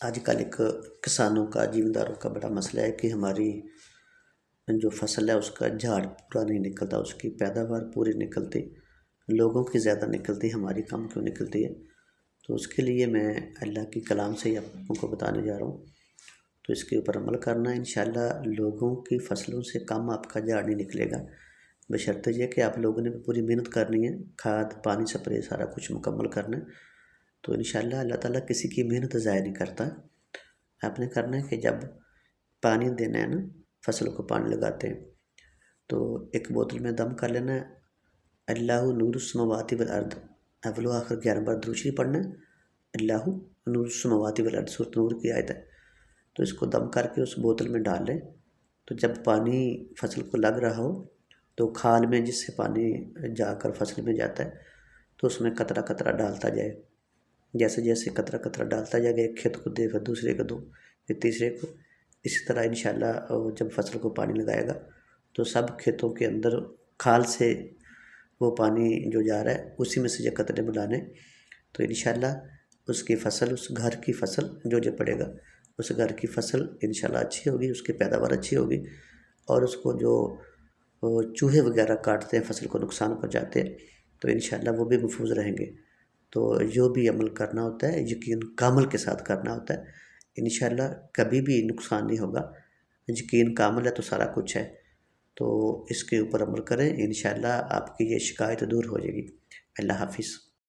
آج کل ایک کسانوں کا زمینداروں کا بڑا مسئلہ ہے کہ ہماری جو فصل ہے اس کا جھاڑ پورا نہیں نکلتا، اس کی پیداوار پوری نکلتی، لوگوں کی زیادہ نکلتی، ہماری کم کیوں نکلتی ہے؟ تو اس کے لیے میں اللہ کی کلام سے ہی آپ کو بتانے جا رہا ہوں، تو اس کے اوپر عمل کرنا ہے انشاءاللہ۔ لوگوں کی فصلوں سے کم آپ کا جھاڑ نہیں نکلے گا، بشرطے یہ کہ آپ لوگوں نے پوری محنت کرنی ہے، کھاد پانی سپرے سارا کچھ مکمل کرنا ہے، تو انشاءاللہ اللہ تعالیٰ کسی کی محنت ضائع نہیں کرتا۔ آپ نے کرنا ہے کہ جب پانی دینا ہے نا، فصل کو پانی لگاتے ہیں تو ایک بوتل میں دم کر لینا ہے، اللہ نور السماوات والارض، اول و آخر 11 بار درود شریف پڑھنا ہے، اللہ نور السماوات والارض، سورۃ نور کی آیت ہے، تو اس کو دم کر کے اس بوتل میں ڈال لیں، تو جب پانی فصل کو لگ رہا ہو تو کھال میں جس سے پانی جا کر فصل میں جاتا ہے تو اس میں قطرہ قطرہ ڈالتا جائے، جیسے جیسے قطرہ قطرہ ڈالتا جائے گا، ایک کھیت کو دے پھر دوسرے کو دو پھر تیسرے کو، اسی طرح انشاءاللہ جب فصل کو پانی لگائے گا تو سب کھیتوں کے اندر کھال سے وہ پانی جو جا رہا ہے اسی میں سے جو قطرے ملانے، تو انشاءاللہ اس کی فصل، اس گھر کی فصل جو پڑے گا، اس گھر کی فصل انشاءاللہ اچھی ہوگی، اس کی پیداوار اچھی ہوگی، اور اس کو جو چوہے وغیرہ کاٹتے ہیں فصل کو نقصان پہنچاتے ہیں تو انشاءاللہ وہ بھی محفوظ رہیں گے۔ تو جو بھی عمل کرنا ہوتا ہے یقین کامل کے ساتھ کرنا ہوتا ہے، انشاءاللہ کبھی بھی نقصان نہیں ہوگا، یقین کامل ہے تو سارا کچھ ہے، تو اس کے اوپر عمل کریں، انشاءاللہ آپ کی یہ شکایت دور ہو جائے گی۔ اللہ حافظ۔